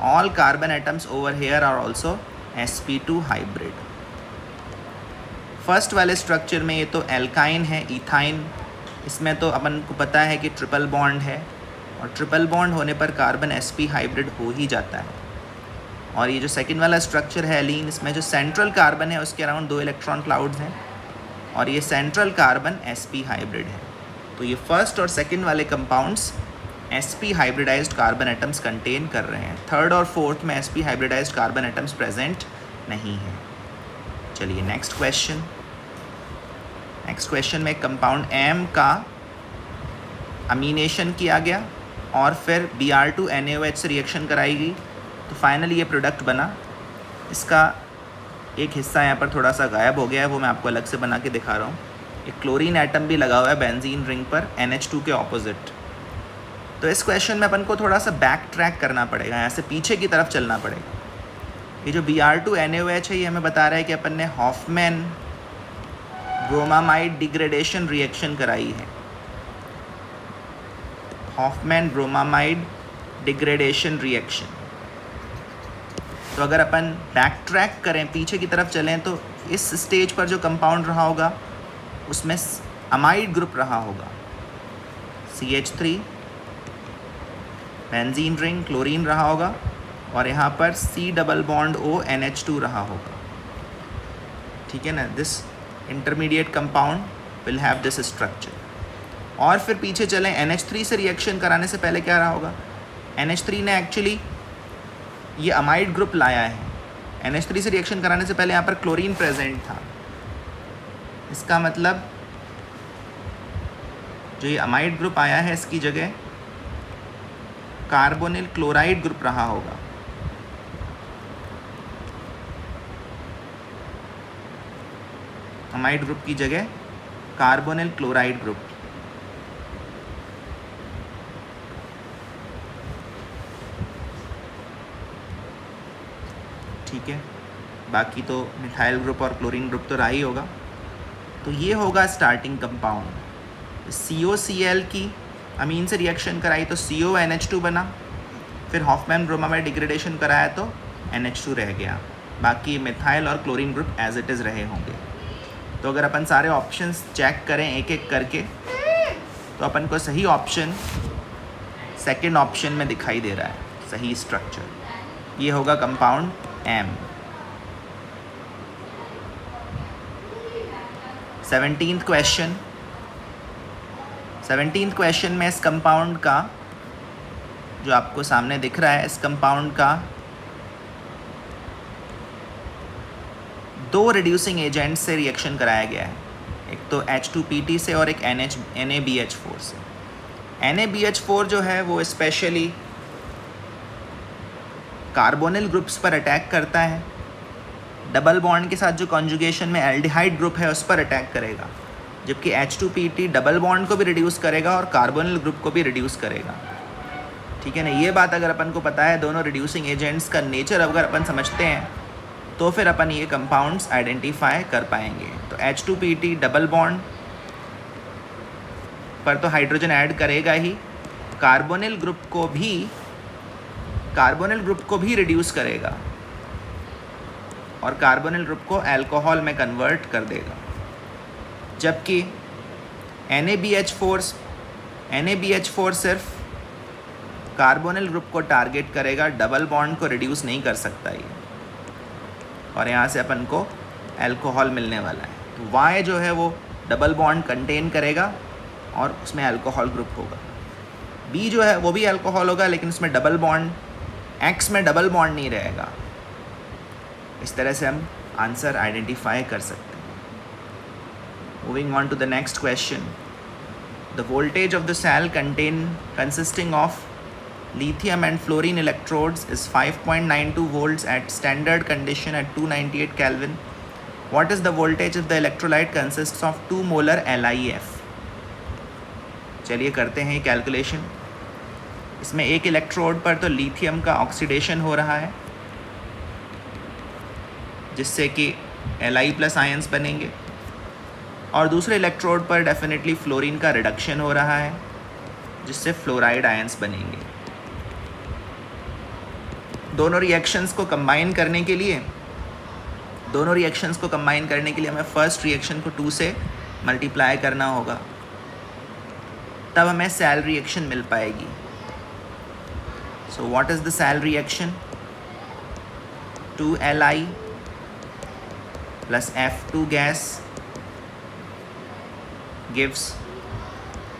A: all carbon atoms over here are also sp2 hybrid. First वाले स्ट्रक्चर में ये तो एल्काइन है, इथाइन, इसमें तो अपन को पता है कि ट्रिपल बॉन्ड है, और ट्रिपल बॉन्ड होने पर कार्बन sp हाइब्रिड हो ही जाता है। और ये जो सेकंड वाला स्ट्रक्चर है एलीन, इसमें जो सेंट्रल कार्बन है उसके अराउंड 2 इलेक्ट्रॉन क्लाउड्स हैं, और ये सेंट्रल कार्बन sp हाइब्रिड है। तो ये फर्स्ट और सेकंड वाले compounds sp hybridised carbon atoms contain कर रहे हैं। थर्ड और फोर्थ में sp hybridised carbon atoms present नहीं है। चलिए नेक्स्ट क्वेश्चन। नेक्स्ट क्वेश्चन में कंपाउंड M का अमीनेशन किया गया और फिर Br2NaOH से रिएक्शन कराई गई, तो फाइनली ये प्रोडक्ट बना। इसका एक हिस्सा यहाँ पर थोड़ा सा गायब हो गया है, वो मैं आपको अलग से बना के दिखा रहा हूँ। एक क्लोरीन एटम भी लगा हुआ है बेंजीन रिंग पर NH2 के ऑपोजिट। तो इस क्वेश्चन में अपन को थोड़ा सा बैक ट्रैक करना पड़ेगा, यहाँ से पीछे की तरफ चलना पड़ेगा। ये जो Br2NaOH है ये हमें बता रहा है कि अपन ने हॉफमैन ब्रोमामाइड डिग्रेडेशन रिएक्शन कराई है। Hofmann bromamide degradation reaction. तो अगर अपन बैक ट्रैक करें, पीछे की तरफ चलें, तो इस स्टेज पर जो कंपाउंड रहा होगा उसमें अमाइड ग्रुप रहा होगा, CH3, बेंजीन रिंग, क्लोरीन रहा होगा, और यहाँ पर C double bond O NH2 रहा होगा। ठीक है ना, this intermediate compound will have this structure. और फिर पीछे चलें, NH3 से रिएक्शन कराने से पहले क्या रहा होगा, NH3 ने एक्चुअली ये अमाइड ग्रुप लाया है। NH3 से रिएक्शन कराने से पहले यहाँ पर क्लोरीन प्रेजेंट था। इसका मतलब जो ये अमाइड ग्रुप आया है इसकी जगह कार्बोनिल क्लोराइड ग्रुप रहा होगा। अमाइड ग्रुप की जगह कार्बोनिल क्लोराइड ग्रुप। ठीक है, बाकी तो मिथाइल ग्रुप और क्लोरीन ग्रुप तो रहा ही होगा। तो ये होगा स्टार्टिंग कंपाउंड। COCl की अमीन से रिएक्शन कराई तो CONH2 बना, फिर हॉफमैन ब्रोमामाइड डिग्रेडेशन कराया तो NH2 रह गया, बाकी मिथाइल और chlorine group as it is रहे होंगे। तो अगर अपन सारे ऑप्शंस चेक करें एक एक करके, तो अपन को सही ऑप्शन सेकंड ऑप्शन में दिखाई दे रहा है, सही स्ट्रक्चर। ये होगा compound M। 17th question. 17th question में इस कंपाउंड का जो आपको सामने दिख रहा है, इस कंपाउंड का 2 रिड्यूसिंग एजेंट से रिएक्शन कराया गया है, एक तो H2PT से और एक NaBH4 से। NaBH4 जो है वो स्पेशली कार्बोनिल ग्रुप्स पर अटैक करता है, डबल बॉन्ड के साथ जो कॉन्जुगेशन में एल्डिहाइड ग्रुप है उस पर अटैक करेगा, जबकि H2PT डबल बॉन्ड को भी रिड्यूस करेगा और कार्बोनिल ग्रुप को भी रिड्यूस करेगा। ठीक है ना, ये बात अगर अपन को पता है, दोनों रिड्यूसिंग एजेंट्स का नेचर अगर अपन समझते हैं, तो फिर अपन ये कंपाउंड्स आइडेंटिफाई कर पाएंगे। तो H2PT डबल बॉन्ड पर तो हाइड्रोजन ऐड करेगा ही, कार्बोनिल ग्रुप को भी रिड्यूस करेगा, और कार्बोनिल ग्रुप को अल्कोहल में कन्वर्ट कर देगा, जबकि NaBH4 सिर्फ कार्बोनिल ग्रुप को टारगेट करेगा, डबल बॉन्ड को रिड्यूस नहीं कर सकता ये, और यहाँ से अपन को अल्कोहल मिलने वाला है। तो Y जो है वो डबल बॉन्ड कंटेन करेगा और उसमें अल्कोहल ग्रुप होगा। B जो है वो भी अल्कोहल होगा, लेकिन उसमें डबल बॉन्ड, X में डबल बॉन्ड नहीं रहेगा। इस तरह से हम आंसर आइडेंटिफाई कर सकते हैं। Moving on to the next question, the voltage of the cell consisting of lithium and fluorine electrodes is 5.92 volts at standard condition at 298 Kelvin. What is the voltage if the electrolyte consists of 2 molar LiF? चलिए करते हैं कैलकुलेशन। इसमें एक इलेक्ट्रोड पर तो लिथियम का ऑक्सीडेशन हो रहा है, जिससे कि Li+ आयंस बनेंगे, और दूसरे इलेक्ट्रोड पर डेफिनेटली फ्लोरीन का रिडक्शन हो रहा है, जिससे फ्लोराइड आयंस बनेंगे। दोनों रिएक्शंस को कंबाइन करने के लिए हमें फर्स्ट रिएक्शन को 2 से मल्टीप्लाई करना होगा, तब हमें सेल रिएक्शन मिल पाएगी। So what is the cell reaction? 2Li plus F2 gas gives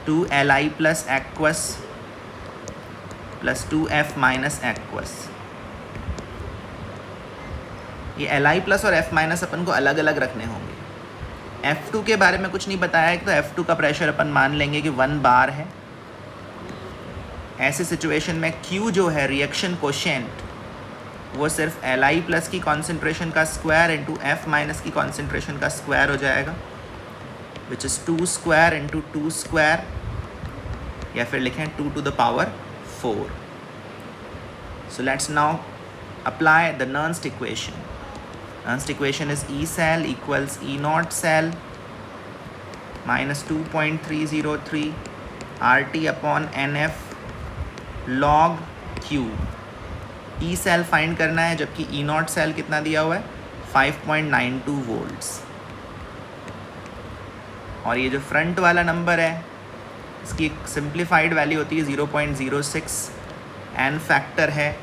A: 2Li plus aqueous plus 2F minus aqueous। ये Li+ और F- अपन को अलग अलग रखने होंगे। F2 के बारे में कुछ नहीं बताया है, तो F2 का प्रेशर अपन मान लेंगे कि 1 बार है। ऐसे सिचुएशन में Q जो है रिएक्शन कोशेंट, वो सिर्फ Li+ की कॉन्सेंट्रेशन का स्क्वायर इंटू F- की कॉन्सेंट्रेशन का स्क्वायर हो जाएगा, which is 2 square into 2 square, या फिर लिखें 2 to the power 4। So let's now apply the Nernst equation. Nernst equation is E cell equals E naught cell minus 2.303 RT upon NF log Q। E cell find करना है, जबकि E naught cell कितना दिया हुआ है? 5.92 वोल्ट्स। और ये जो फ्रंट वाला नंबर है, इसकी एक सिंप्लीफाइड वैल्यू होती है 0.06, एन फैक्टर है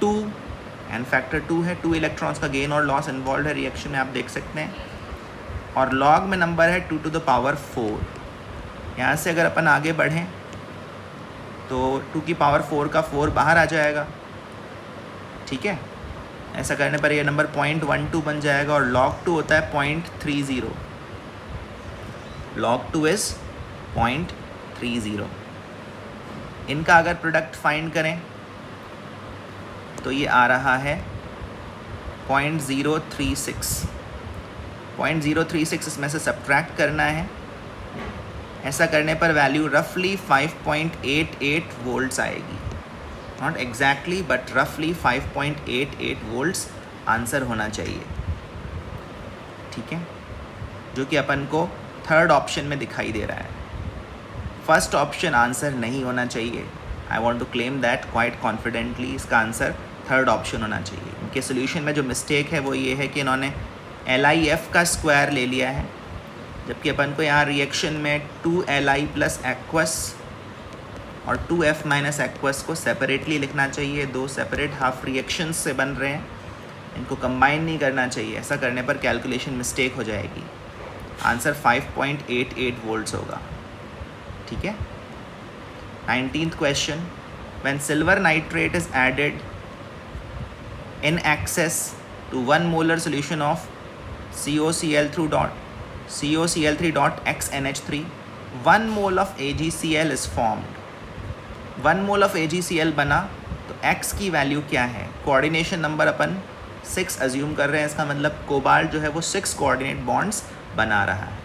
A: 2, एन फैक्टर 2 है, 2 इलेक्ट्रॉन्स का गेन और लॉस इन्वॉल्व है रिएक्शन में, आप देख सकते हैं। और लॉग में नंबर है 2 to the power 4। यहाँ से अगर अपन आगे बढ़ें तो 2 की पावर 4 का 4 बाहर आ जाएगा, ठीक है। ऐसा करने पर ये नंबर 0.12 बन जाएगा, और log 2 होता है 0.30। log 2 is 0.30। इनका अगर प्रोडक्ट फाइंड करें तो ये आ रहा है 0.036। 0.036 इसमें से सब्ट्रैक्ट करना है। ऐसा करने पर वैल्यू रफली 5.88 वोल्ट्स आएगी, नॉट एग्जैक्टली बट रफली 5.88 वोल्ट्स आंसर होना चाहिए, ठीक है, जो कि अपन को थर्ड ऑप्शन में दिखाई दे रहा है। फर्स्ट ऑप्शन आंसर नहीं होना चाहिए। I want to claim that quite confidently. इसका आंसर थर्ड ऑप्शन होना चाहिए। इनके सोल्यूशन में जो मिस्टेक है वो ये है कि इन्होंने LiF का स्क्वायर ले लिया है, जबकि अपन को यहाँ रिएक्शन में 2Li प्लस एक्वस और 2F माइनस एक्वस को सेपरेटली लिखना चाहिए। 2 सेपरेट हाफ रिएक्शंस से बन रहे हैं, इनको कंबाइन नहीं करना चाहिए। ऐसा करने पर कैलकुलेशन मिस्टेक हो जाएगी। आंसर 5.88 वोल्ट्स होगा, ठीक है। 19th question, when silver nitrate is added in excess to 1 molar solution of COCl3.XNH3, 1 mole of AgCl is formed। 1 mole of AgCl बना तो X की वैल्यू क्या है? कोऑर्डिनेशन नंबर अपन 6 अज्यूम कर रहे हैं, इसका मतलब कोबाल्ट जो है वो 6 कोऑर्डिनेट बॉन्ड्स बना रहा है।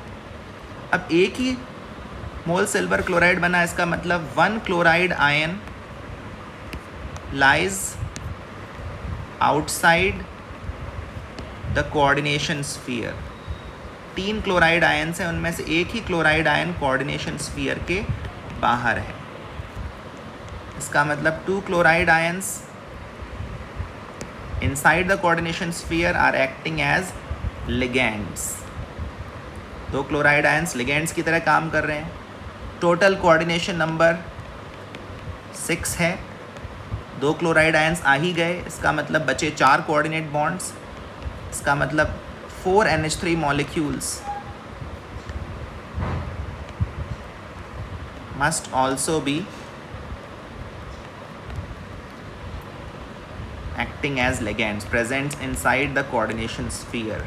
A: अब एक ही मोल सिल्वर क्लोराइड बना, इसका मतलब 1 chloride ion lies outside the coordination sphere. 3 chloride ions हैं, उनमें से एक ही क्लोराइड आयन कोऑर्डिनेशन स्फीयर के बाहर है। इसका मतलब 2 chloride ions inside the coordination sphere are acting as ligands. दो क्लोराइड आयंस लिगेंड्स की तरह काम कर रहे हैं. टोटल कोऑर्डिनेशन नंबर 6 है. दो क्लोराइड आयंस आ ही गए, इसका मतलब बचे 4 कोऑर्डिनेट बॉन्ड्स. इसका मतलब 4 NH3 molecules must also be acting as ligands present inside the coordination sphere.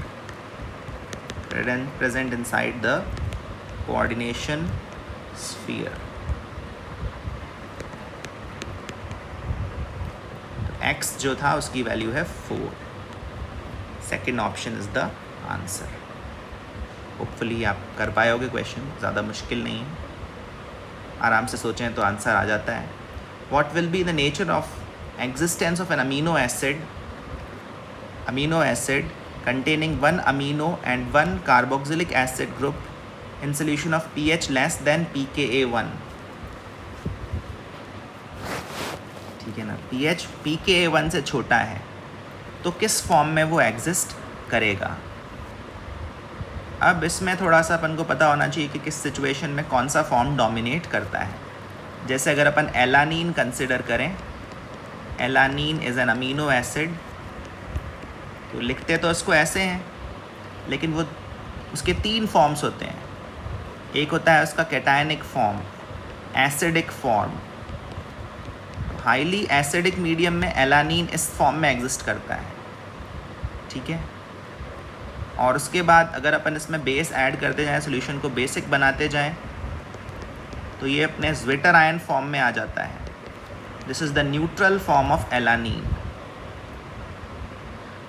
A: Present inside the coordination sphere. X जो था उसकी वैल्यू है 4. Second option is the answer. Hopefully आप कर पाओगे क्वेश्चन, ज़्यादा मुश्किल नहीं है. आराम से सोचें तो आंसर आ जाता है. What will be the nature of existence of an amino acid containing one amino and one carboxylic acid group in solution of pH less than pKa1. ठीक है ना. pH pKa1 से छोटा है तो किस फॉर्म में वो एग्जिस्ट करेगा. अब इसमें थोड़ा सा अपन को पता होना चाहिए कि किस सिचुएशन में कौन सा फॉर्म डोमिनेट करता है. जैसे अगर अपन एलानीन कंसिडर करें, alanine is an amino acid, तो लिखते तो इसको ऐसे हैं, लेकिन वो उसके 3 फॉर्म्स होते हैं. एक होता है उसका cationic form, acidic form. Highly acidic medium में एलानीन इस फॉर्म में एग्जिस्ट करता है. ठीक है. और उसके बाद अगर अपन इसमें बेस ऐड करते जाएं, सोल्यूशन को बेसिक बनाते जाएं, तो ये अपने ज्विटर आयन फॉर्म में आ जाता है. This is the neutral form of alanine.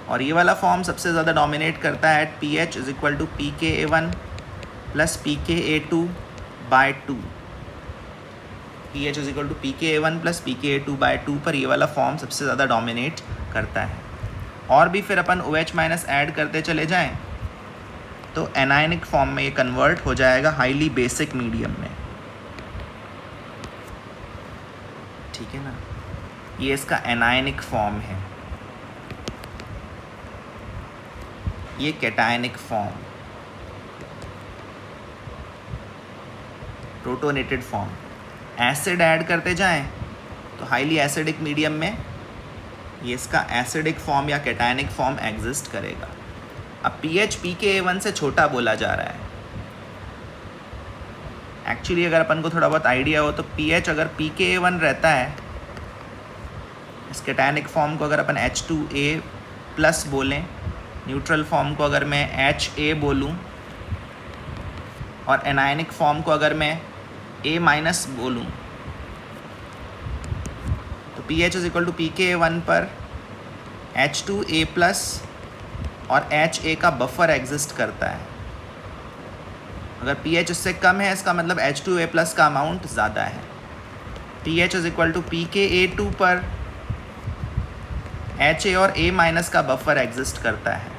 A: और ये वाला फॉर्म सबसे ज़्यादा डोमिनेट करता है at pH is equal to pKa1 plus pKa2 by 2. pH is equal to pKa1 plus pKa2 by 2 पर ये वाला फॉर्म सबसे ज़्यादा डोमिनेट करता है. और भी फिर अपन OH माइनस ऐड करते चले जाएं तो एनायनिक फॉर्म में ये कन्वर्ट हो जाएगा हाईली बेसिक मीडियम में. ठीक है ना. ये इसका एनायनिक फॉर्म है. ये cationic form, protonated form. Acid add करते जाएं तो हाईली एसिडिक मीडियम में ये इसका एसिडिक फॉर्म या कैटायनिक फॉर्म एग्जिस्ट करेगा. अब pH pKa1 से छोटा बोला जा रहा है. एक्चुअली अगर अपन को थोड़ा बहुत आइडिया हो तो pH अगर pKa1 रहता है, इस कैटायनिक फॉर्म को अगर अपन H2A प्लस बोलें, न्यूट्रल फॉर्म को अगर मैं HA बोलूं, और एनायनिक फॉर्म को अगर मैं A माइनस बोलूं, तो pH is equal to pKa1 पर H2A प्लस और HA का बफर एग्जिस्ट करता है. अगर pH इससे कम है, इसका मतलब H2A प्लस का अमाउंट ज़्यादा है. pH is equal to pKa2 पर HA और A माइनस का बफर एग्जिस्ट करता है.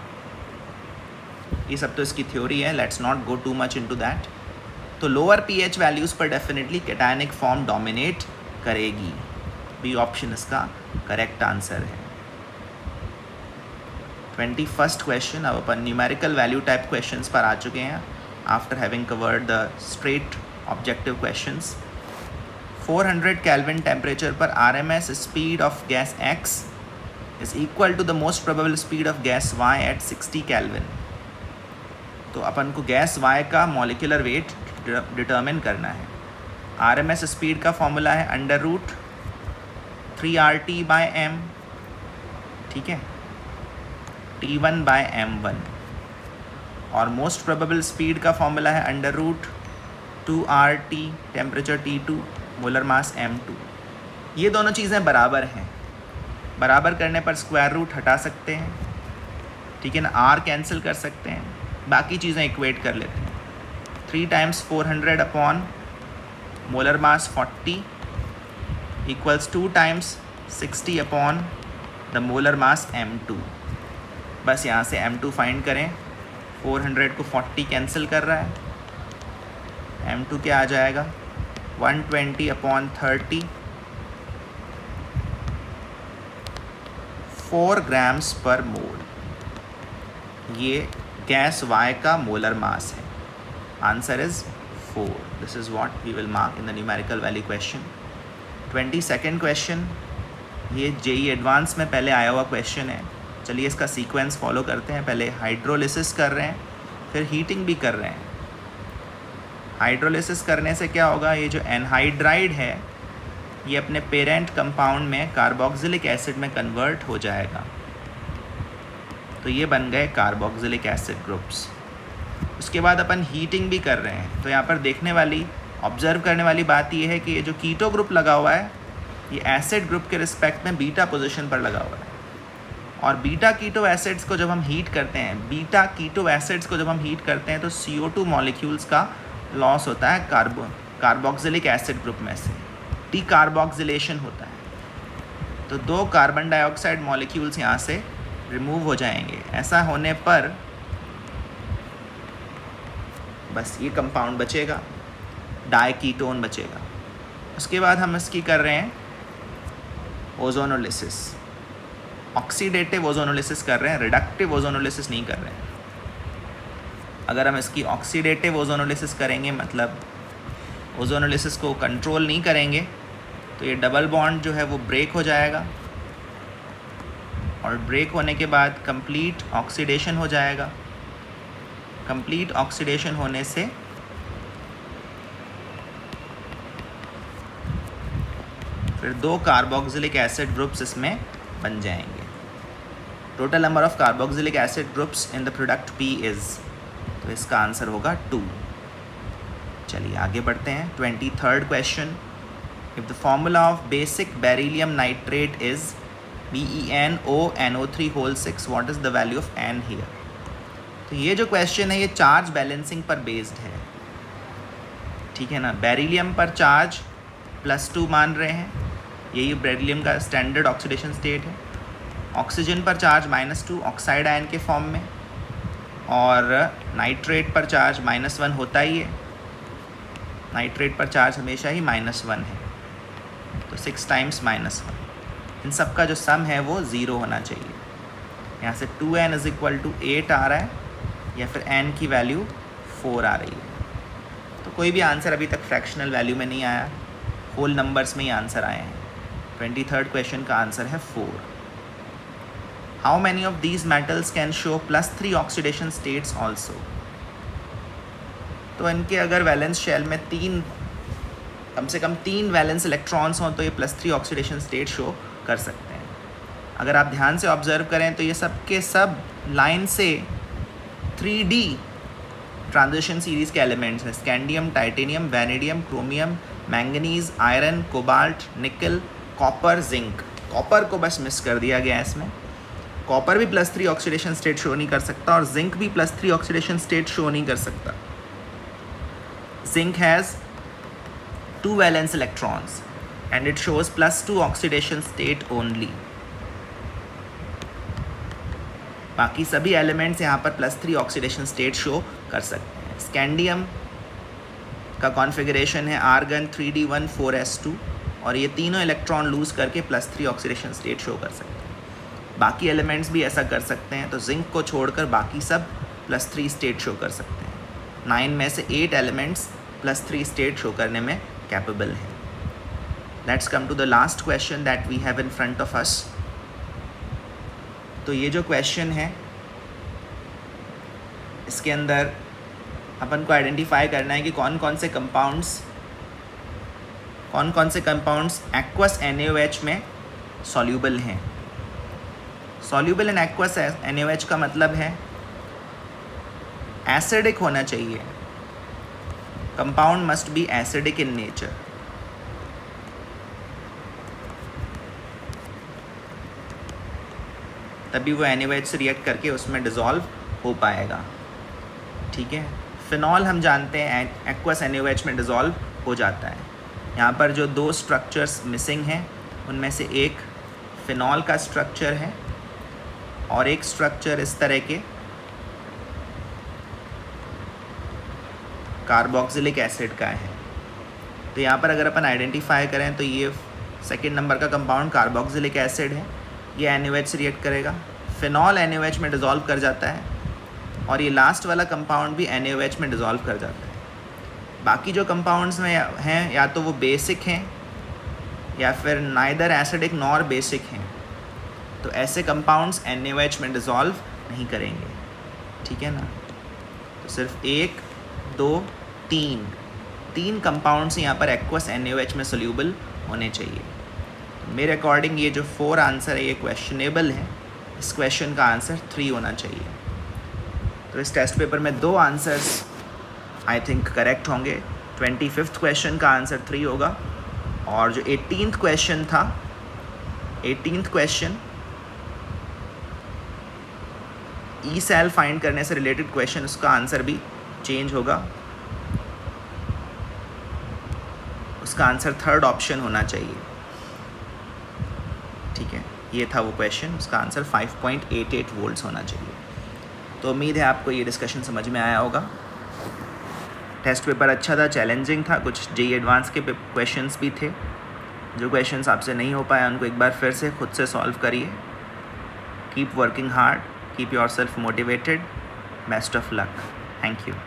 A: ये सब तो इसकी थ्योरी है, let's not go too much into that. तो लोअर pH वैल्यूज़ पर डेफिनेटली कैटायनिक फॉर्म डोमिनेट करेगी. बी ऑप्शन इसका करेक्ट आंसर है. 21st question. अब अपन न्यूमेरिकल वैल्यू टाइप क्वेश्चंस पर आ चुके हैं after having covered the straight objective questions. 400 kelvin temperature पर RMS speed of gas X is equal to the most probable speed of gas Y at 60 kelvin. तो अपन को गैस Y का मॉलिक्यूलर वेट डिटर्मिन करना है. RMS स्पीड का फॉर्मूला है √3RT/m. ठीक है, T1/m1. और मोस्ट प्रोबेबल स्पीड का फॉर्मूला है √2RT, temperature T2, molar mass m2. ये दोनों चीज़ें बराबर हैं. बराबर करने पर स्क्वायर रूट हटा सकते हैं. ठीक है ना. R कैंसिल कर सकते हैं, बाकी चीज़ें इक्वेट कर लेते हैं. 3 times 400 upon molar mass 40 equals 2 times 60 upon the molar mass m2. बस यहाँ से m2 फाइंड करें. 400 को 40 कैंसिल कर रहा है, m2 क्या आ जाएगा 120 अपॉन 30, 4 grams पर मोल। ये गैस Y का मोलर मास है। Answer is 4. This is what we will mark in the numerical value question. 22nd question, ये JEE एडवांस में पहले आया हुआ क्वेश्चन है। चलिए इसका सीक्वेंस फॉलो करते हैं। पहले हाइड्रोलिसिस कर रहे हैं, फिर हीटिंग भी कर रहे हैं। हाइड्रोलिसिस करने से क्या होगा, ये जो एनहाइड्राइड है ये अपने पेरेंट कंपाउंड में कार्बोक्सिलिक एसिड में कन्वर्ट हो जाएगा, तो ये बन गए कार्बोक्सिलिक एसिड ग्रुप्स। उसके बाद अपन हीटिंग भी कर रहे हैं, तो यहाँ पर देखने वाली, ऑब्जर्व करने वाली बात ये है कि ये जो कीटो ग्रुप लगा हुआ है ये एसिड ग्रुप के रिस्पेक्ट में बीटा पोजीशन पर लगा हुआ है। और बीटा कीटो एसिड्स को जब हम हीट करते हैं, तो CO2 मॉलिक्यूल्स का लॉस होता है कार्बोक्सिलिक एसिड ग्रुप में से, डीकार्बोक्सिलेशन होता है। तो 2 कार्बन डाइऑक्साइड मॉलिक्यूल्स यहाँ से रिमूव हो जाएंगे। ऐसा होने पर बस ये कंपाउंड बचेगा, डाइकीटोन बचेगा। उसके बाद हम इसकी कर रहे हैं ओजोनोलिसिस, ऑक्सीडेटिव ओजोनोलिसिस कर रहे हैं, रिडक्टिव ओजोनोलिसिस नहीं कर रहे हैं। अगर हम इसकी ऑक्सीडेटिव ओजोनोलिसिस करेंगे, मतलब ओजोनोलिसिस को कंट्रोल नहीं करेंगे, तो ये डबल बॉन्ड जो है वो ब्रेक हो जाएगा, और ब्रेक होने के बाद कंप्लीट ऑक्सीडेशन हो जाएगा। कंप्लीट ऑक्सीडेशन होने से फिर 2 कार्बोक्सिलिक एसिड ग्रुप्स इसमें बन जाएंगे। Total number of carboxylic acid groups in the product P is, तो इसका आंसर होगा 2। चलिए आगे बढ़ते हैं। 23rd question, if the formula of basic beryllium nitrate is BeNO(NO3)6, what is the value of N here. तो ये जो क्वेश्चन है ये चार्ज बैलेंसिंग पर बेस्ड है, ठीक है ना। बेरिलियम पर चार्ज +2 मान रहे हैं, यही बेरिलियम का स्टैंडर्ड ऑक्सीडेशन स्टेट है। ऑक्सीजन पर चार्ज -2 ऑक्साइड आयन के फॉर्म में, और नाइट्रेट पर चार्ज -1 होता ही है। नाइट्रेट पर चार्ज हमेशा ही -1 है, तो 6 टाइम्स -1। इन सब का जो सम है वो 0 होना चाहिए। यहाँ से 2n = 8 आ रहा है, या फिर n की वैल्यू 4 आ रही है। तो कोई भी आंसर अभी तक फ्रैक्शनल वैल्यू में नहीं आया, होल नंबर्स में ही आंसर आए हैं। 23rd क्वेश्चन का आंसर है 4। How many of these metals can show +3 oxidation states also. तो इनके अगर वैलेंस शेल में कम से कम 3 वैलेंस इलेक्ट्रॉन्स हों तो ये +3 ऑक्सीडेशन स्टेट शो कर सकते हैं। अगर आप ध्यान से ऑब्जर्व करें तो ये सब के सब लाइन से 3D ट्रांजिशन सीरीज़ के एलिमेंट्स हैं। Scandium, titanium, vanadium, chromium, manganese, iron, cobalt, निकल, कॉपर, जिंक। कॉपर को बस मिस कर दिया गया है इसमें। कॉपर भी +3 ऑक्सीडेशन स्टेट शो नहीं कर सकता, और जिंक भी +3 ऑक्सीडेशन स्टेट शो नहीं कर सकता। Zinc has 2 valence electrons and it shows +2 oxidation state only। बाकी सभी एलिमेंट्स यहाँ पर +3 ऑक्सीडेशन स्टेट शो कर सकते हैं। स्कैंडियम का कॉन्फ़िगरेशन है आर्गन 3d14s2, और ये तीनों इलेक्ट्रॉन लूज़ करके +3 ऑक्सीडेशन स्टेट शो कर सकते हैं। बाकी एलिमेंट्स भी ऐसा कर सकते हैं, तो जिंक को छोड़कर बाकी सब +3 स्टेट शो कर सकते हैं। 9 में से 8 एलिमेंट्स +3 स्टेट शो करने में कैपेबल हैं। Let's come to the last question that we have in front of us. तो ये जो क्वेश्चन है इसके अंदर अपन को आइडेंटिफाई करना है कि कौन कौन से कंपाउंड्स एक्वस NaOH में सॉल्यूबल हैं। सॉल्यूबल इन एक्वस NaOH का मतलब है एसिडिक होना चाहिए। Compound must be acidic in nature. तभी वो NaOH से रिएक्ट करके उसमें डिज़ोल्व हो पाएगा, ठीक है। फिनॉल हम जानते हैं एक्वस NaOH में डिज़ोल्व हो जाता है। यहाँ पर जो 2 स्ट्रक्चर्स मिसिंग हैं उनमें से एक फिनॉल का स्ट्रक्चर है, और एक स्ट्रक्चर इस तरह के कार्बोक्सिलिक एसिड का है। तो यहाँ पर अगर अपन आइडेंटिफाई करें तो ये 2nd नंबर का कंपाउंड कार्बोक्सिलिक एसिड है, ये NaOH से रिएक्ट करेगा, फिनॉल NaOH में डिज़ोल्व कर जाता है, और ये लास्ट वाला कंपाउंड भी NaOH में डिज़ोल्व कर जाता है। बाकी जो कंपाउंड्स में हैं या तो वो बेसिक हैं या फिर नाइदर एसिडिक नॉर बेसिक हैं, तो ऐसे कंपाउंड्स NaOH में डिज़ोल्व नहीं करेंगे, ठीक है ना। तो सिर्फ 1, 2, 3 कंपाउंड्स यहाँ पर एक्वस NaOH में सोल्यूबल होने चाहिए। तो मेरे अकॉर्डिंग ये जो 4 आंसर है ये क्वेश्चनेबल है, इस क्वेश्चन का आंसर 3 होना चाहिए। तो इस टेस्ट पेपर में 2 आंसर्स आई थिंक करेक्ट होंगे। 25th क्वेश्चन का आंसर 3 होगा, और जो 18th क्वेश्चन था, 18th question E cell find करने से रिलेटेड क्वेश्चन, उसका आंसर भी चेंज होगा, उसका आंसर 3rd ऑप्शन होना चाहिए, ठीक है। ये था वो क्वेश्चन, उसका आंसर 5.88 वोल्ट्स होना चाहिए। तो उम्मीद है आपको ये डिस्कशन समझ में आया होगा। टेस्ट पेपर अच्छा था, चैलेंजिंग था, कुछ JEE एडवांस के क्वेश्चंस भी थे। जो क्वेश्चंस आपसे नहीं हो पाए उनको एक बार फिर से खुद से सॉल्व करिए। Keep working hard, keep yourself motivated, best of luck, thank you.